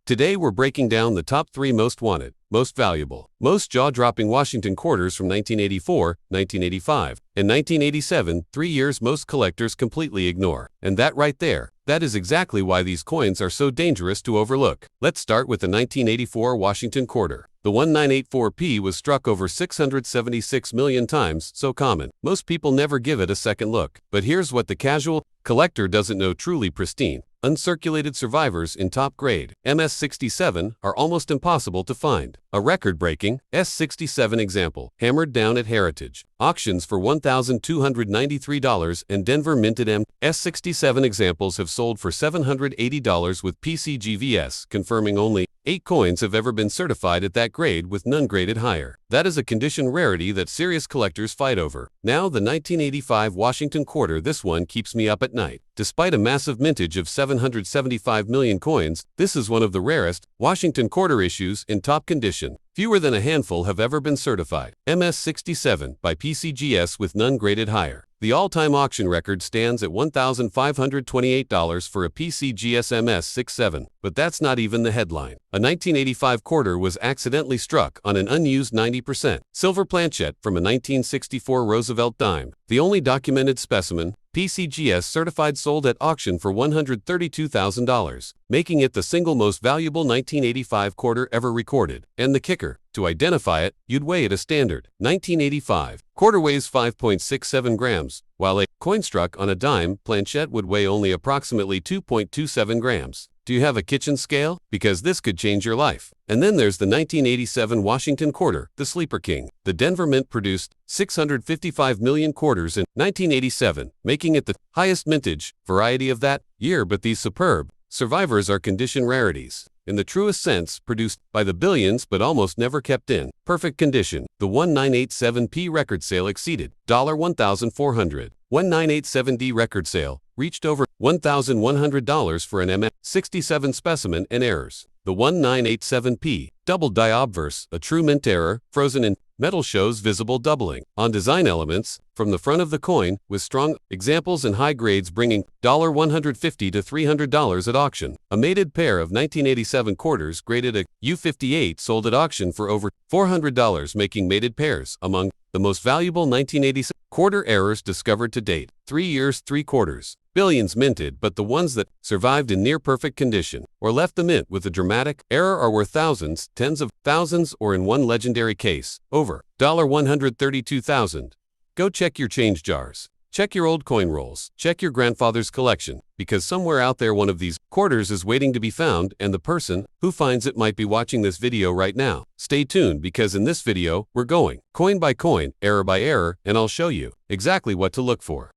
Today we're breaking down the top 3 most wanted, most valuable, most jaw-dropping Washington quarters from 1984, 1985, and 1987, 3 years most collectors completely ignore. And that right there, that is exactly why these coins are so dangerous to overlook. Let's start with the 1984 Washington quarter. The 1984p was struck over 676 million times, so common. Most people never give it a second look. But here's what the casual collector doesn't know: truly pristine, uncirculated survivors in top grade MS67 are almost impossible to find. A record-breaking S67 example, hammered down at Heritage auctions for $1,293 and Denver minted S67 examples have sold for $780 with PCGVS, confirming only 8 coins have ever been certified at that grade, with none graded higher. That is a condition rarity that serious collectors fight over. Now the 1985 Washington quarter. This one keeps me up at night. Despite a massive mintage of 775 million coins, this is one of the rarest Washington quarter issues in top condition. Fewer than a handful have ever been certified. MS67 by PCGS with none graded higher. The all-time auction record stands at $1,528 for a PCGS MS67, but that's not even the headline. A 1985 quarter was accidentally struck on an unused 90% silver planchette from a 1964 Roosevelt dime. The only documented specimen, PCGS certified, sold at auction for $132,000, making it the single most valuable 1985 quarter ever recorded. And the kicker: to identify it, you'd weigh it. A standard 1985 quarter weighs 5.67 grams, while a coin struck on a dime planchette would weigh only approximately 2.27 grams. Do you have a kitchen scale? Because this could change your life. And then there's the 1987 Washington quarter, the sleeper king. The Denver Mint produced 655 million quarters in 1987, making it the highest mintage variety of that year. But these superb survivors are condition rarities, in the truest sense, produced by the billions but almost never kept in perfect condition. The 1987p record sale exceeded $1,400. 1987d record sale reached over $1,100 for an MS67 specimen and errors. The 1987p double die obverse, a true mint error, frozen in metal, shows visible doubling on design elements from the front of the coin, with strong examples and high grades bringing $150 to $300 at auction. A mated pair of 1987 quarters graded a U58 sold at auction for over $400, making mated pairs among the most valuable 1987 quarter errors discovered to date. 3 years, 3 quarters. Billions minted, but the ones that survived in near-perfect condition or left the mint with a dramatic error are worth thousands, tens of thousands, or in one legendary case, over $132,000. Go check your change jars. Check your old coin rolls. Check your grandfather's collection, because somewhere out there one of these quarters is waiting to be found, and the person who finds it might be watching this video right now. Stay tuned, because in this video, we're going coin by coin, error by error, and I'll show you exactly what to look for.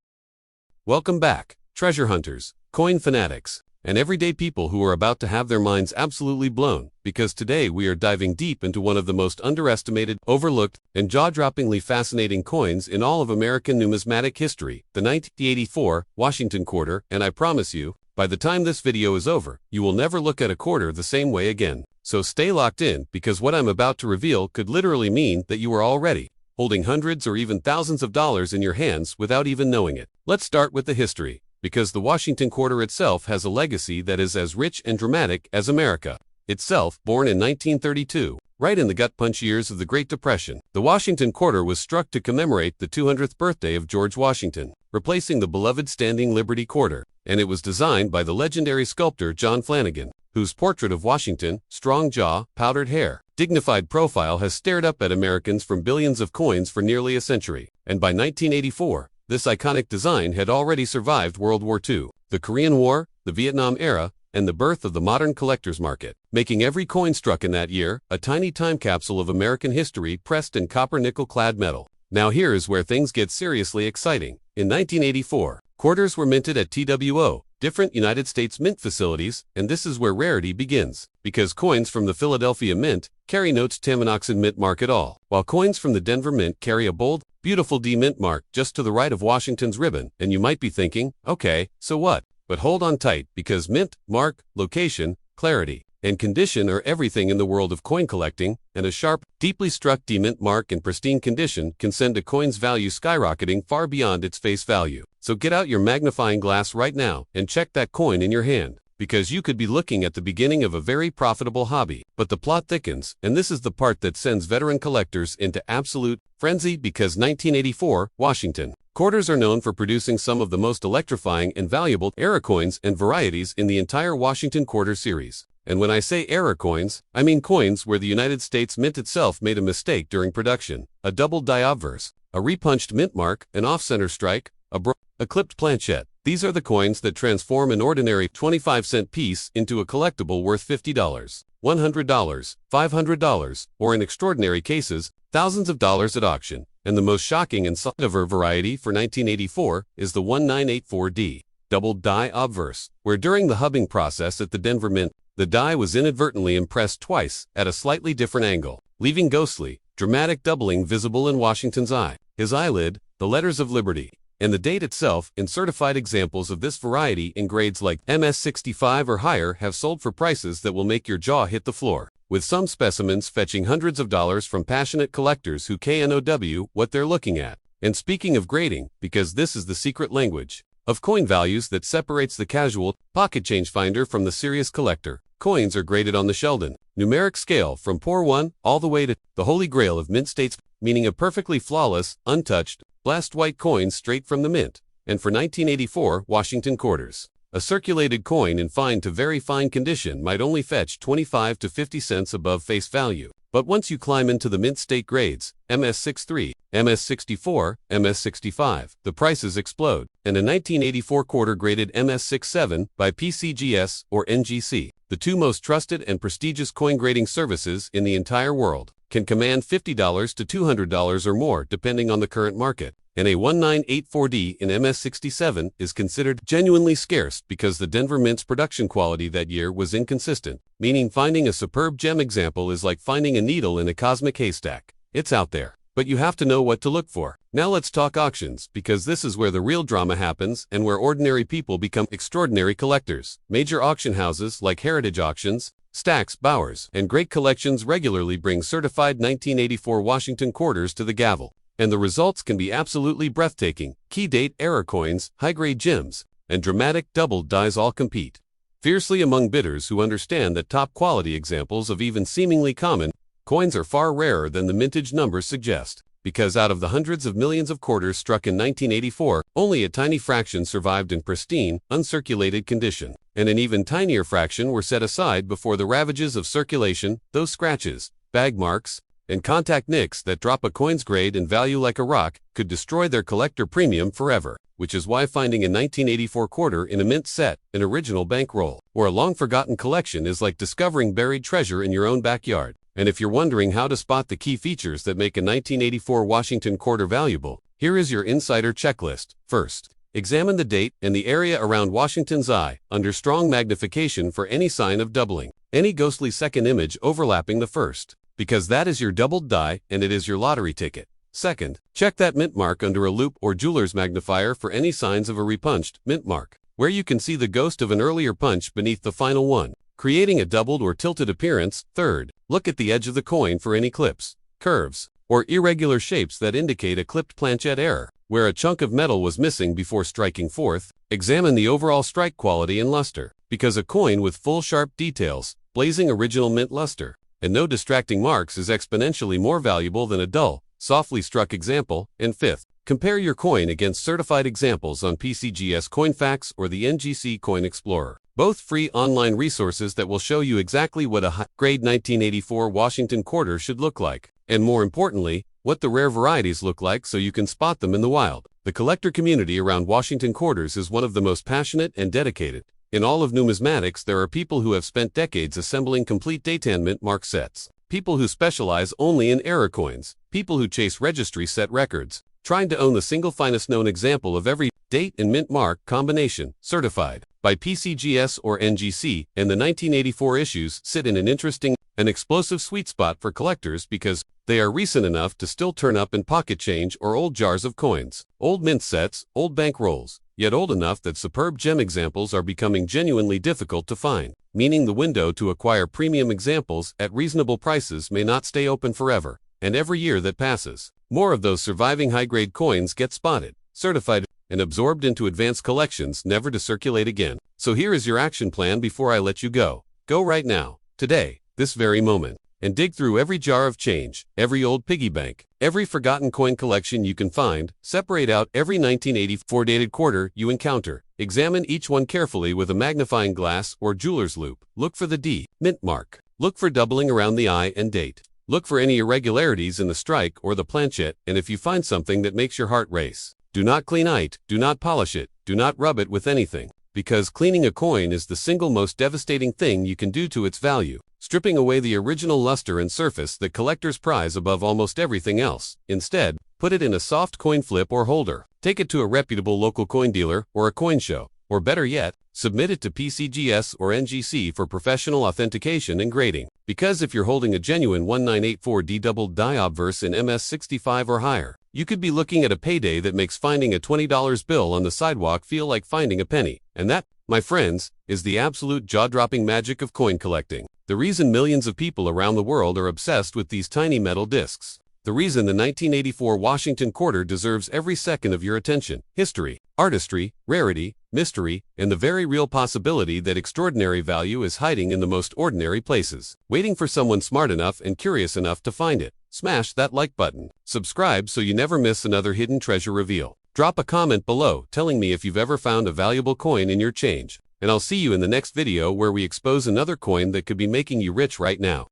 Welcome back, treasure hunters, coin fanatics, and everyday people who are about to have their minds absolutely blown, because today we are diving deep into one of the most underestimated, overlooked, and jaw-droppingly fascinating coins in all of American numismatic history, the 1984 Washington quarter. And I promise you, by the time this video is over, you will never look at a quarter the same way again. So stay locked in, because what I'm about to reveal could literally mean that you are already holding hundreds or even thousands of dollars in your hands without even knowing it. Let's start with the history, because the Washington quarter itself has a legacy that is as rich and dramatic as America itself. Born in 1932, right in the gut-punch years of the Great Depression, the Washington quarter was struck to commemorate the 200th birthday of George Washington, replacing the beloved standing Liberty quarter. And it was designed by the legendary sculptor John Flanagan, whose portrait of Washington, strong jaw, powdered hair, dignified profile, has stared up at Americans from billions of coins for nearly a century. And by 1984, this iconic design had already survived World War II, the Korean War, the Vietnam era, and the birth of the modern collector's market, making every coin struck in that year a tiny time capsule of American history pressed in copper nickel-clad metal. Now here is where things get seriously exciting. In 1984, quarters were minted at TWO, different United States mint facilities, and this is where rarity begins, because coins from the Philadelphia Mint carry no Tamanoxan mint mark at all, while coins from the Denver Mint carry a bold, beautiful D mint mark just to the right of Washington's ribbon. And you might be thinking, okay, so what? But hold on tight, because mint, mark, location, clarity, and condition are everything in the world of coin collecting, and a sharp, deeply struck D-mint mark in pristine condition can send a coin's value skyrocketing far beyond its face value. So get out your magnifying glass right now and check that coin in your hand. because you could be looking at the beginning of a very profitable hobby. But the plot thickens, and this is the part that sends veteran collectors into absolute frenzy because 1984, Washington. Quarters are known for producing some of the most electrifying and valuable era coins and varieties in the entire Washington Quarter series. And when I say era coins, I mean coins where the United States Mint itself made a mistake during production, a doubled die obverse, a repunched mint mark, an off-center strike, a clipped planchette. These are the coins that transform an ordinary 25-cent piece into a collectible worth $50, $100, $500, or in extraordinary cases, thousands of dollars at auction. And the most shocking and sought-after variety for 1984 is the 1984D, doubled die obverse, where during the hubbing process at the Denver Mint, the die was inadvertently impressed twice at a slightly different angle, leaving ghostly, dramatic doubling visible in Washington's eye, his eyelid, the letters of liberty, and the date itself. In certified examples of this variety in grades like MS65 or higher have sold for prices that will make your jaw hit the floor, with some specimens fetching hundreds of dollars from passionate collectors who know what they're looking at. And speaking of grading, because this is the secret language of coin values that separates the casual pocket change finder from the serious collector, coins are graded on the Sheldon numeric scale from poor 1 all the way to the holy grail of mint states, meaning a perfectly flawless, untouched, blessed white coin straight from the mint. And for 1984 Washington quarters, a circulated coin in fine to very fine condition might only fetch 25 to 50 cents above face value. But once you climb into the mint state grades, MS63, MS64, MS65, the prices explode. And a 1984 quarter graded MS67 by PCGS or NGC, the two most trusted and prestigious coin grading services in the entire world, can command $50 to $200 or more depending on the current market. And a 1984D in MS67 is considered genuinely scarce because the Denver Mint's production quality that year was inconsistent, meaning finding a superb gem example is like finding a needle in a cosmic haystack. It's out there, but you have to know what to look for. Now let's talk auctions, because this is where the real drama happens and where ordinary people become extraordinary collectors. Major auction houses like Heritage Auctions, Stax, Bowers, and Great Collections regularly bring certified 1984 Washington quarters to the gavel. And the results can be absolutely breathtaking. Key date era coins, high-grade gems, and dramatic doubled dies all compete fiercely among bidders who understand that top-quality examples of even seemingly common coins are far rarer than the mintage numbers suggest. Because out of the hundreds of millions of quarters struck in 1984, only a tiny fraction survived in pristine, uncirculated condition, and an even tinier fraction were set aside before the ravages of circulation, those scratches, bag marks, and contact nicks that drop a coin's grade and value like a rock could destroy their collector premium forever, which is why finding a 1984 quarter in a mint set, an original bankroll, or a long-forgotten collection is like discovering buried treasure in your own backyard. And if you're wondering how to spot the key features that make a 1984 Washington quarter valuable, here is your insider checklist. First, examine the date and the area around Washington's eye under strong magnification for any sign of doubling, any ghostly second image overlapping the first, because that is your doubled die and it is your lottery ticket. Second, check that mint mark under a loupe or jeweler's magnifier for any signs of a repunched mint mark, where you can see the ghost of an earlier punch beneath the final one, creating a doubled or tilted appearance. Third, look at the edge of the coin for any clips, curves, or irregular shapes that indicate a clipped planchette error, where a chunk of metal was missing before striking. Fourth, examine the overall strike quality and luster, because a coin with full sharp details, blazing original mint luster, and no distracting marks is exponentially more valuable than a dull, softly struck example. And fifth, compare your coin against certified examples on PCGS CoinFacts or the NGC Coin Explorer, both free online resources that will show you exactly what a high-grade 1984 Washington quarter should look like, and more importantly, what the rare varieties look like so you can spot them in the wild. The collector community around Washington quarters is one of the most passionate and dedicated. In all of numismatics, there are people who have spent decades assembling complete date and mint mark sets, people who specialize only in era coins, people who chase registry set records, trying to own the single finest known example of every date and mint mark combination, certified by PCGS or NGC, and the 1984 issues sit in an interesting and explosive sweet spot for collectors because they are recent enough to still turn up in pocket change or old jars of coins, old mint sets, old bank rolls, yet old enough that superb gem examples are becoming genuinely difficult to find, meaning the window to acquire premium examples at reasonable prices may not stay open forever, and every year that passes, more of those surviving high-grade coins get spotted, certified, and absorbed into advanced collections never to circulate again. So here is your action plan before I let you go. Go right now, today, this very moment, and dig through every jar of change, every old piggy bank, every forgotten coin collection you can find, separate out every 1984 dated quarter you encounter, examine each one carefully with a magnifying glass or jeweler's loupe, look for the D, mint mark, look for doubling around the I and date. Look for any irregularities in the strike or the planchette, and if you find something that makes your heart race, do not clean it, do not polish it, do not rub it with anything, because cleaning a coin is the single most devastating thing you can do to its value, stripping away the original luster and surface that collectors prize above almost everything else. Instead, put it in a soft coin flip or holder, take it to a reputable local coin dealer or a coin show, or better yet, submit it to PCGS or NGC for professional authentication and grading. Because if you're holding a genuine 1984D double die obverse in MS65 or higher, you could be looking at a payday that makes finding a $20 bill on the sidewalk feel like finding a penny. And that, my friends, is the absolute jaw-dropping magic of coin collecting. The reason millions of people around the world are obsessed with these tiny metal discs. The reason the 1984 Washington quarter deserves every second of your attention. History, artistry, rarity, mystery, and the very real possibility that extraordinary value is hiding in the most ordinary places, waiting for someone smart enough and curious enough to find it. Smash that like button. Subscribe so you never miss another hidden treasure reveal. Drop a comment below telling me if you've ever found a valuable coin in your change. And I'll see you in the next video where we expose another coin that could be making you rich right now.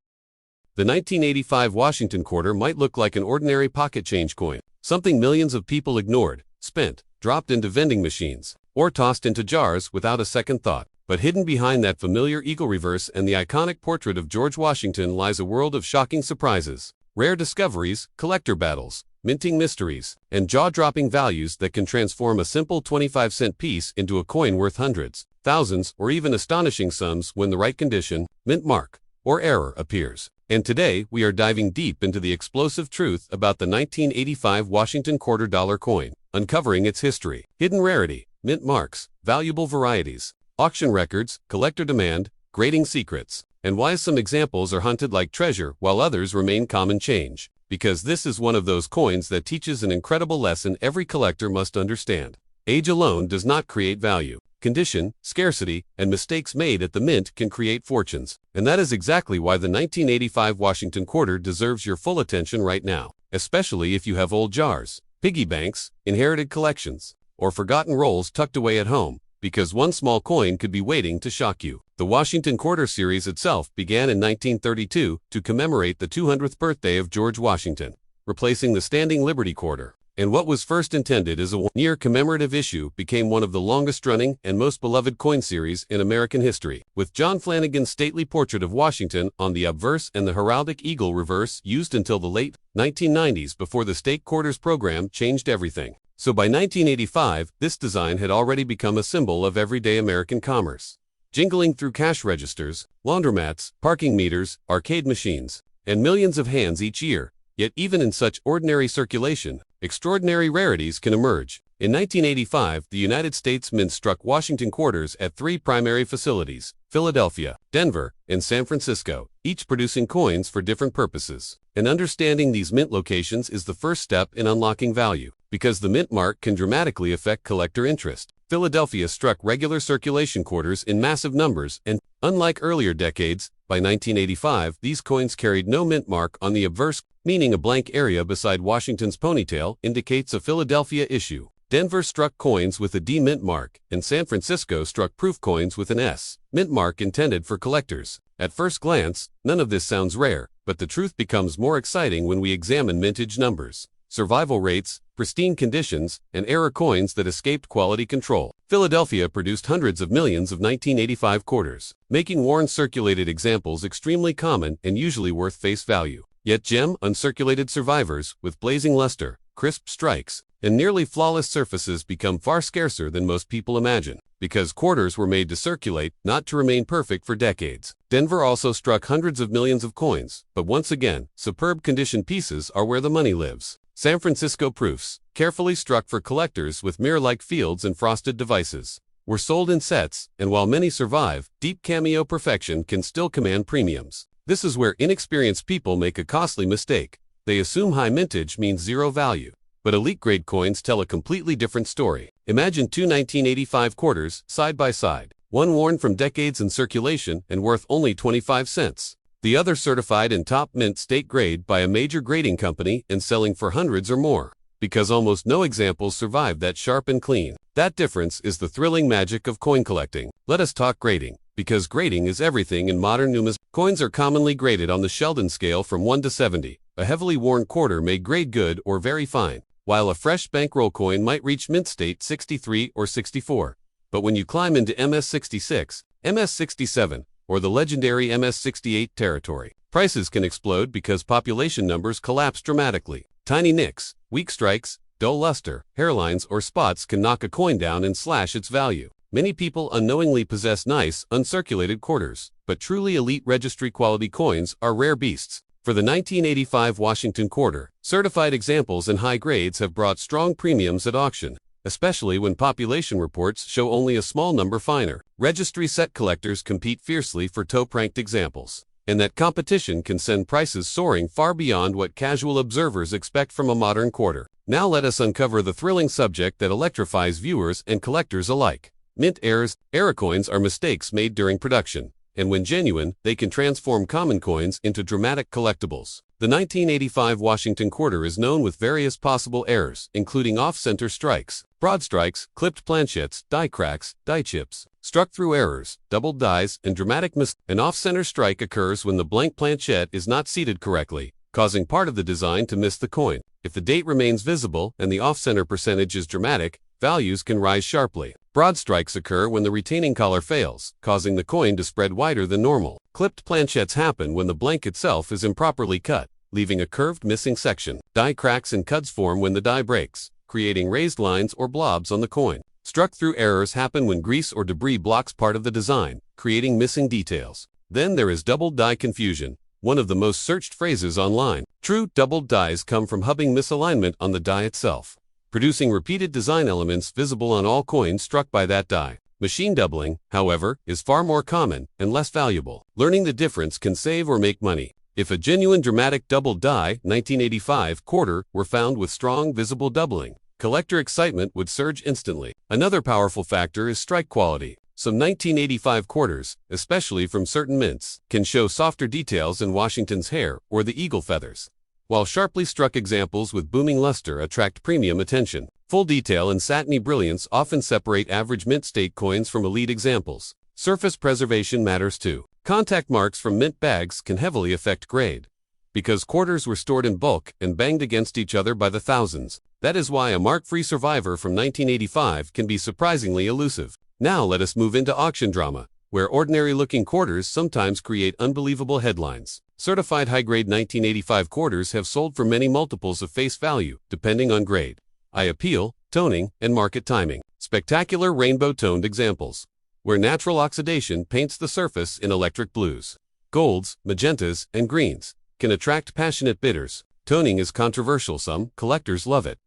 The 1985 Washington quarter might look like an ordinary pocket change coin, something millions of people ignored, spent, dropped into vending machines, or tossed into jars without a second thought. But hidden behind that familiar eagle reverse and the iconic portrait of George Washington lies a world of shocking surprises, rare discoveries, collector battles, minting mysteries, and jaw-dropping values that can transform a simple 25-cent piece into a coin worth hundreds, thousands, or even astonishing sums when the right condition, mint mark, or error appears. And today, we are diving deep into the explosive truth about the 1985 Washington quarter dollar coin, uncovering its history, hidden rarity, mint marks, valuable varieties, auction records, collector demand, grading secrets, and why some examples are hunted like treasure while others remain common change. Because this is one of those coins that teaches an incredible lesson every collector must understand. Age alone does not create value. Condition, scarcity, and mistakes made at the mint can create fortunes. And that is exactly why the 1985 Washington quarter deserves your full attention right now, especially if you have old jars, piggy banks, inherited collections, or forgotten rolls tucked away at home, because one small coin could be waiting to shock you. The Washington quarter series itself began in 1932 to commemorate the 200th birthday of George Washington, replacing the standing Liberty quarter. And what was first intended as a one-year commemorative issue became one of the longest-running and most beloved coin series in American history, with John Flanagan's stately portrait of Washington on the obverse and the heraldic eagle reverse used until the late 1990s before the state quarters program changed everything. So by 1985, this design had already become a symbol of everyday American commerce, jingling through cash registers, laundromats, parking meters, arcade machines, and millions of hands each year. Yet even in such ordinary circulation, extraordinary rarities can emerge. In 1985, the United States Mint struck Washington quarters at 3 primary facilities, Philadelphia, Denver, and San Francisco, each producing coins for different purposes. And understanding these mint locations is the first step in unlocking value, because the mint mark can dramatically affect collector interest. Philadelphia struck regular circulation quarters in massive numbers, and, unlike earlier decades, by 1985, these coins carried no mint mark on the obverse, meaning a blank area beside Washington's ponytail indicates a Philadelphia issue. Denver struck coins with a D mint mark, and San Francisco struck proof coins with an S mint mark intended for collectors. At first glance, none of this sounds rare, but the truth becomes more exciting when we examine mintage numbers, survival rates, pristine conditions, and error coins that escaped quality control. Philadelphia produced hundreds of millions of 1985 quarters, making worn circulated examples extremely common and usually worth face value. Yet gem uncirculated survivors with blazing luster, crisp strikes, and nearly flawless surfaces become far scarcer than most people imagine, because quarters were made to circulate, not to remain perfect for decades. Denver also struck hundreds of millions of coins, but once again, superb condition pieces are where the money lives. San Francisco proofs, carefully struck for collectors with mirror-like fields and frosted devices, were sold in sets, and while many survive, deep cameo perfection can still command premiums. This is where inexperienced people make a costly mistake. They assume high mintage means zero value. But elite-grade coins tell a completely different story. Imagine two 1985 quarters, side by side. One worn from decades in circulation and worth only 25 cents. The other certified in top mint state grade by a major grading company and selling for hundreds or more. Because almost no examples survive that sharp and clean. That difference is the thrilling magic of coin collecting. Let us talk grading. Because grading is everything in modern numismatics. Coins are commonly graded on the Sheldon scale from 1 to 70. A heavily worn quarter may grade good or very fine, while a fresh bankroll coin might reach mint state 63 or 64. But when you climb into MS66, MS67, or the legendary MS68 territory, prices can explode because population numbers collapse dramatically. Tiny nicks, weak strikes, dull luster, hairlines, or spots can knock a coin down and slash its value. Many people unknowingly possess nice, uncirculated quarters, but truly elite registry-quality coins are rare beasts. For the 1985 Washington quarter, certified examples and high grades have brought strong premiums at auction, especially when population reports show only a small number finer. Registry set collectors compete fiercely for toe-pranked examples, and that competition can send prices soaring far beyond what casual observers expect from a modern quarter. Now let us uncover the thrilling subject that electrifies viewers and collectors alike. Mint errors. Error coins are mistakes made during production, and when genuine, they can transform common coins into dramatic collectibles. The 1985 Washington quarter is known with various possible errors, including off-center strikes, broad strikes, clipped planchettes, die cracks, die chips, struck-through errors, doubled dies, and dramatic mistakes. An off-center strike occurs when the blank planchette is not seated correctly, causing part of the design to miss the coin. If the date remains visible and the off-center percentage is dramatic, values can rise sharply. Broad strikes occur when the retaining collar fails, causing the coin to spread wider than normal. Clipped planchettes happen when the blank itself is improperly cut, leaving a curved missing section. Die cracks and cuts form when the die breaks, creating raised lines or blobs on the coin. Struck-through errors happen when grease or debris blocks part of the design, creating missing details. Then there is doubled die confusion, one of the most searched phrases online. True doubled dies come from hubbing misalignment on the die itself, producing repeated design elements visible on all coins struck by that die. Machine doubling, however, is far more common and less valuable. Learning the difference can save or make money. If a genuine dramatic doubled die 1985 quarter were found with strong visible doubling, collector excitement would surge instantly. Another powerful factor is strike quality. Some 1985 quarters, especially from certain mints, can show softer details in Washington's hair or the eagle feathers, while sharply struck examples with booming luster attract premium attention. Full detail and satiny brilliance often separate average mint state coins from elite examples. Surface preservation matters too. Contact marks from mint bags can heavily affect grade. Because quarters were stored in bulk and banged against each other by the thousands, that is why a mark-free survivor from 1985 can be surprisingly elusive. Now let us move into auction drama, where ordinary-looking quarters sometimes create unbelievable headlines. Certified high-grade 1985 quarters have sold for many multiples of face value, depending on grade, eye appeal, toning, and market timing. Spectacular rainbow-toned examples, where natural oxidation paints the surface in electric blues, golds, magentas, and greens, can attract passionate bidders. Toning is controversial. Some collectors love it.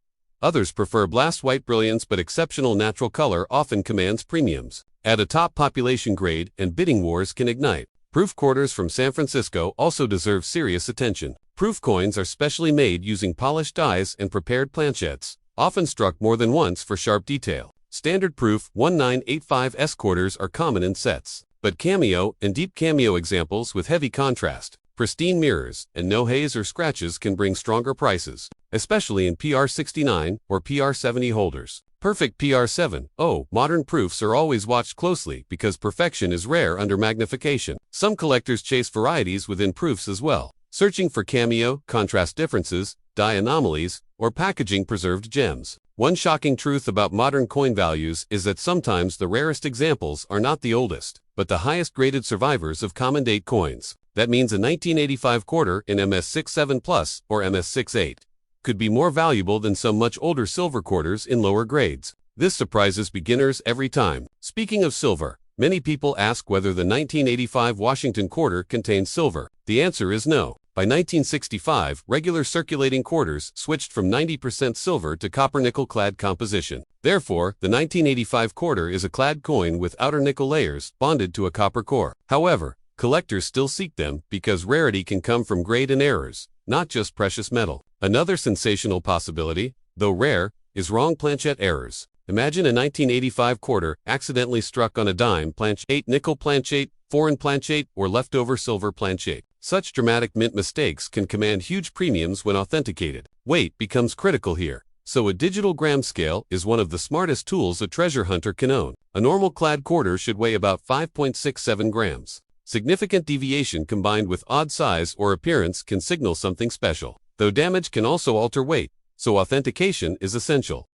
Others prefer blast white brilliance, but exceptional natural color often commands premiums. At a top population grade, and bidding wars can ignite. Proof quarters from San Francisco also deserve serious attention. Proof coins are specially made using polished dies and prepared planchettes, often struck more than once for sharp detail. Standard proof 1985S quarters are common in sets, but cameo and deep cameo examples with heavy contrast, pristine mirrors, and no haze or scratches can bring stronger prices, especially in PR69 or PR70 holders. Perfect PR7. Modern proofs are always watched closely because perfection is rare under magnification. Some collectors chase varieties within proofs as well, searching for cameo, contrast differences, die anomalies, or packaging preserved gems. One shocking truth about modern coin values is that sometimes the rarest examples are not the oldest, but the highest graded survivors of common date coins. That means a 1985 quarter in MS67 Plus or MS68 could be more valuable than some much older silver quarters in lower grades. This surprises beginners every time. Speaking of silver, many people ask whether the 1985 Washington quarter contains silver. The answer is no. By 1965, regular circulating quarters switched from 90% silver to copper-nickel clad composition. Therefore, the 1985 quarter is a clad coin with outer nickel layers bonded to a copper core. However, collectors still seek them because rarity can come from grade and errors, not just precious metal. Another sensational possibility, though rare, is wrong planchette errors. Imagine a 1985 quarter accidentally struck on a dime planchette, nickel planchette, foreign planchette, or leftover silver planchette. Such dramatic mint mistakes can command huge premiums when authenticated. Weight becomes critical here. So a digital gram scale is one of the smartest tools a treasure hunter can own. A normal clad quarter should weigh about 5.67 grams. Significant deviation combined with odd size or appearance can signal something special, though damage can also alter weight, so authentication is essential.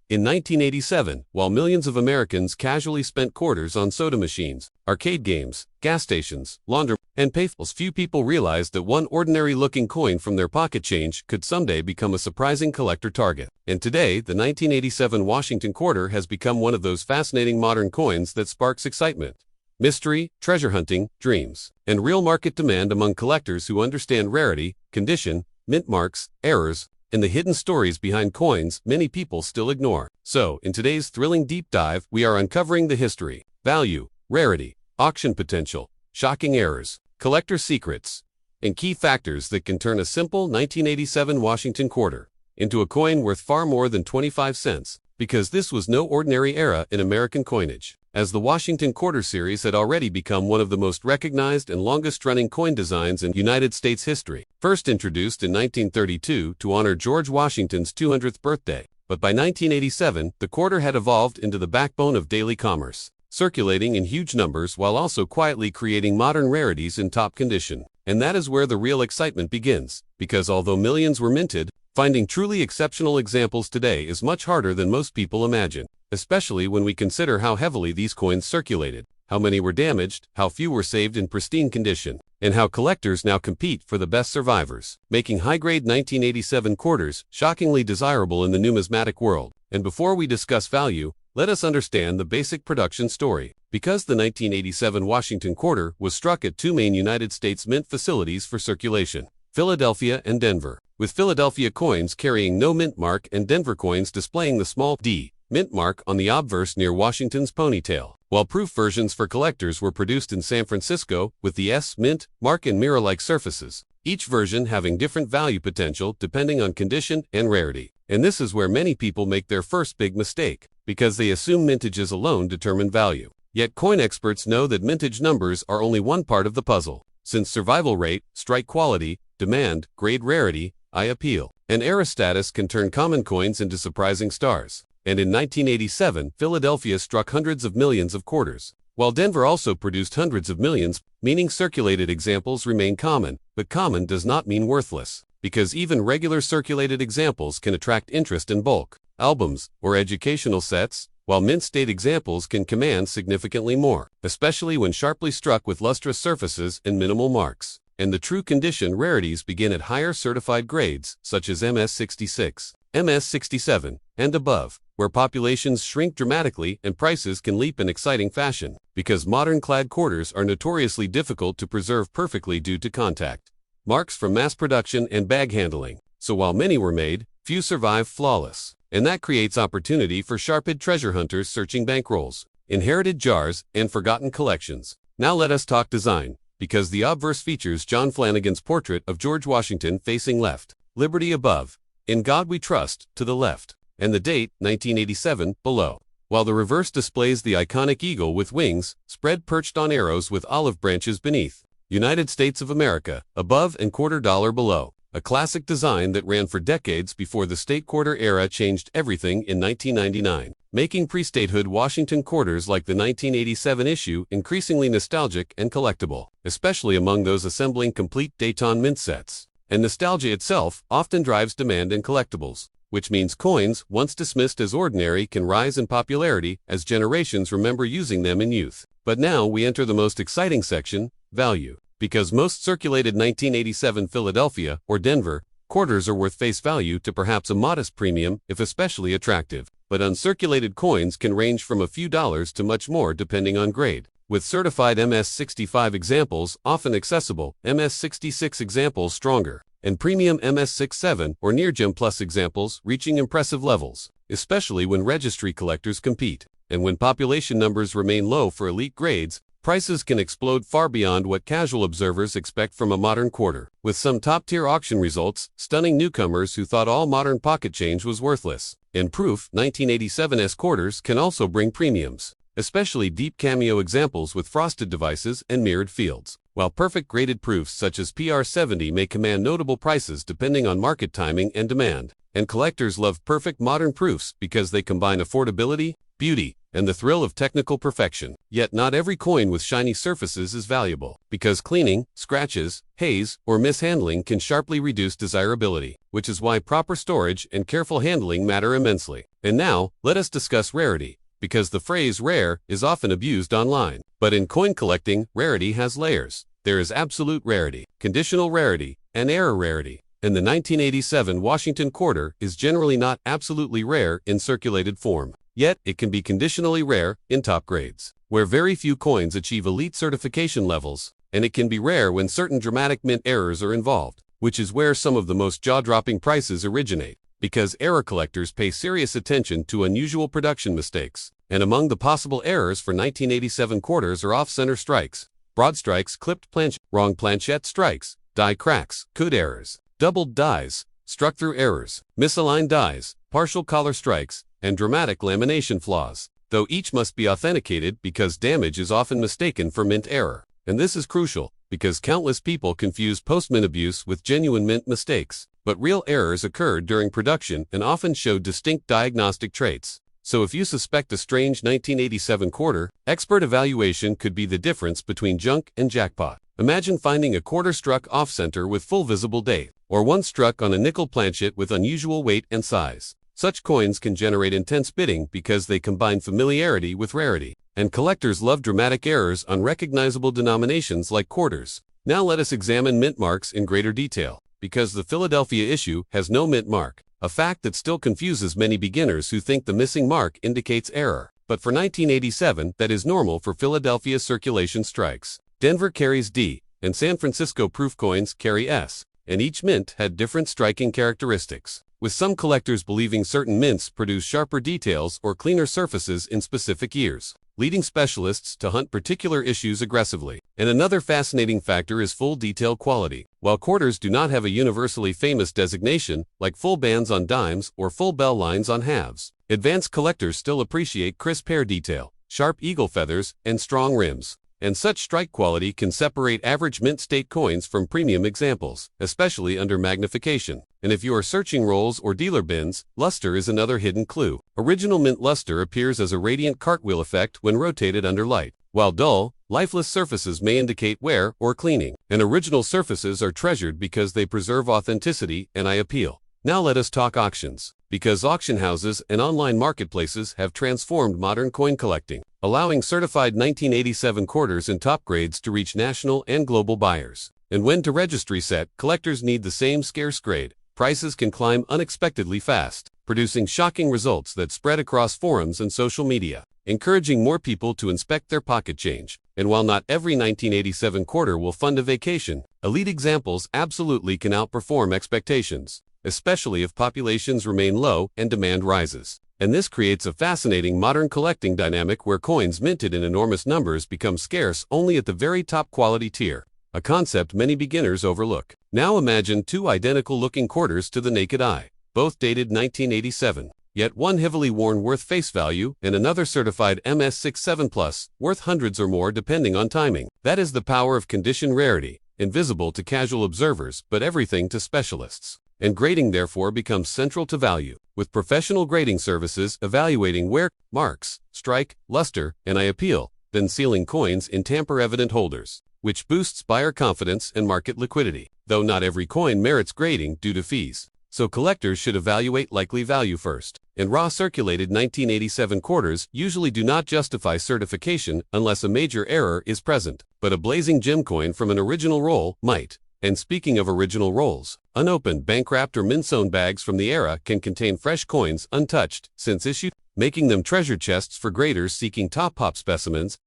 In 1987, while millions of Americans casually spent quarters on soda machines, arcade games, gas stations, laundromats, and payphones, few people realized that one ordinary-looking coin from their pocket change could someday become a surprising collector target. And today, the 1987 Washington quarter has become one of those fascinating modern coins that sparks excitement, mystery, treasure hunting, dreams, and real market demand among collectors who understand rarity, condition, mint marks, errors, and the hidden stories behind coins many people still ignore. So, in today's thrilling deep dive, we are uncovering the history, value, rarity, auction potential, shocking errors, collector secrets, and key factors that can turn a simple 1987 Washington quarter into a coin worth far more than 25 cents, because this was no ordinary era in American coinage, as the Washington quarter series had already become one of the most recognized and longest-running coin designs in United States history. First introduced in 1932 to honor George Washington's 200th birthday, but by 1987, the quarter had evolved into the backbone of daily commerce, circulating in huge numbers while also quietly creating modern rarities in top condition. And that is where the real excitement begins, because although millions were minted, finding truly exceptional examples today is much harder than most people imagine, especially when we consider how heavily these coins circulated, how many were damaged, how few were saved in pristine condition, and how collectors now compete for the best survivors, making high-grade 1987 quarters shockingly desirable in the numismatic world. And before we discuss value, let us understand the basic production story. Because the 1987 Washington quarter was struck at two main United States mint facilities for circulation, Philadelphia and Denver, with Philadelphia coins carrying no mint mark and Denver coins displaying the small D mint mark on the obverse near Washington's ponytail, while proof versions for collectors were produced in San Francisco with the S mint mark and mirror-like surfaces, each version having different value potential depending on condition and rarity. And this is where many people make their first big mistake, because they assume mintages alone determine value. Yet coin experts know that mintage numbers are only one part of the puzzle, since survival rate, strike quality, demand, grade rarity, eye appeal, and era status can turn common coins into surprising stars. And in 1987, Philadelphia struck hundreds of millions of quarters, while Denver also produced hundreds of millions, meaning circulated examples remain common, but common does not mean worthless, because even regular circulated examples can attract interest in bulk albums or educational sets, while mint-state examples can command significantly more, especially when sharply struck with lustrous surfaces and minimal marks. And the true condition rarities begin at higher certified grades, such as MS66, MS67, and above, where populations shrink dramatically and prices can leap in exciting fashion, because modern clad quarters are notoriously difficult to preserve perfectly due to contact marks from mass production and bag handling. So while many were made, few survive flawless. And that creates opportunity for sharp-eyed treasure hunters searching bankrolls, inherited jars, and forgotten collections. Now let us talk design, because the obverse features John Flanagan's portrait of George Washington facing left, Liberty above, In God We Trust to the left, and the date, 1987, below, while the reverse displays the iconic eagle with wings, spread perched on arrows with olive branches beneath, United States of America, above and $quarter below. A classic design that ran for decades before the state quarter era changed everything in 1999, making pre-statehood Washington quarters like the 1987 issue increasingly nostalgic and collectible, especially among those assembling complete Dayton mint sets. And nostalgia itself often drives demand in collectibles, which means coins, once dismissed as ordinary, can rise in popularity as generations remember using them in youth. But now we enter the most exciting section, value. Because most circulated 1987 Philadelphia or Denver quarters are worth face value to perhaps a modest premium if especially attractive, but uncirculated coins can range from a few dollars to much more depending on grade, with certified MS65 examples often accessible, MS66 examples stronger, and premium MS67 or Near Gem Plus examples reaching impressive levels, especially when registry collectors compete. And when population numbers remain low for elite grades, prices can explode far beyond what casual observers expect from a modern quarter, with some top-tier auction results stunning newcomers who thought all modern pocket change was worthless. In proof, 1987's quarters can also bring premiums, especially deep cameo examples with frosted devices and mirrored fields, while perfect graded proofs such as PR70 may command notable prices depending on market timing and demand. And collectors love perfect modern proofs because they combine affordability, beauty, and the thrill of technical perfection. Yet not every coin with shiny surfaces is valuable, because cleaning, scratches, haze, or mishandling can sharply reduce desirability, which is why proper storage and careful handling matter immensely. And now, let us discuss rarity, because the phrase rare is often abused online. But in coin collecting, rarity has layers. There is absolute rarity, conditional rarity, and error rarity. And the 1987 Washington quarter is generally not absolutely rare in circulated form. Yet, it can be conditionally rare in top grades, where very few coins achieve elite certification levels, and it can be rare when certain dramatic mint errors are involved, which is where some of the most jaw-dropping prices originate, because error collectors pay serious attention to unusual production mistakes. And among the possible errors for 1987 quarters are off-center strikes, broad strikes, clipped planchette, wrong planchette strikes, die cracks, could errors, doubled dies, struck-through errors, misaligned dies, partial collar strikes, and dramatic lamination flaws, though each must be authenticated because damage is often mistaken for mint error. And this is crucial, because countless people confuse post-mint abuse with genuine mint mistakes. But real errors occurred during production and often showed distinct diagnostic traits. So if you suspect a strange 1987 quarter, expert evaluation could be the difference between junk and jackpot. Imagine finding a quarter struck off-center with full visible date, or one struck on a nickel planchette with unusual weight and size. Such coins can generate intense bidding because they combine familiarity with rarity, and collectors love dramatic errors on recognizable denominations like quarters. Now let us examine mint marks in greater detail, because the Philadelphia issue has no mint mark, a fact that still confuses many beginners who think the missing mark indicates error. But for 1987, that is normal for Philadelphia circulation strikes. Denver carries D, and San Francisco proof coins carry S, and each mint had different striking characteristics, with some collectors believing certain mints produce sharper details or cleaner surfaces in specific years, leading specialists to hunt particular issues aggressively. And another fascinating factor is full detail quality. While quarters do not have a universally famous designation, like full bands on dimes or full bell lines on halves, advanced collectors still appreciate crisp hair detail, sharp eagle feathers, and strong rims. And such strike quality can separate average mint state coins from premium examples, especially under magnification. And if you are searching rolls or dealer bins, luster is another hidden clue. Original mint luster appears as a radiant cartwheel effect when rotated under light, while dull, lifeless surfaces may indicate wear or cleaning. And original surfaces are treasured because they preserve authenticity and eye appeal. Now let us talk auctions, because auction houses and online marketplaces have transformed modern coin collecting, allowing certified 1987 quarters in top grades to reach national and global buyers. And when to registry set, collectors need the same scarce grade. Prices can climb unexpectedly fast, producing shocking results that spread across forums and social media, encouraging more people to inspect their pocket change. And while not every 1987 quarter will fund a vacation, elite examples absolutely can outperform expectations, especially if populations remain low and demand rises. And this creates a fascinating modern collecting dynamic where coins minted in enormous numbers become scarce only at the very top quality tier, a concept many beginners overlook. Now imagine two identical-looking quarters to the naked eye, both dated 1987, yet one heavily worn worth face value and another certified MS67+, worth hundreds or more depending on timing. That is the power of condition rarity, invisible to casual observers but everything to specialists. And grading therefore becomes central to value, with professional grading services evaluating wear, marks, strike, luster, and eye appeal, then sealing coins in tamper-evident holders, which boosts buyer confidence and market liquidity, though not every coin merits grading due to fees. So collectors should evaluate likely value first. And raw circulated 1987 quarters usually do not justify certification unless a major error is present, but a blazing gem coin from an original roll might. And speaking of original rolls, unopened, bank-wrapped or mint-sewn bags from the era can contain fresh coins untouched since issued, making them treasure chests for graders seeking top-pop specimens.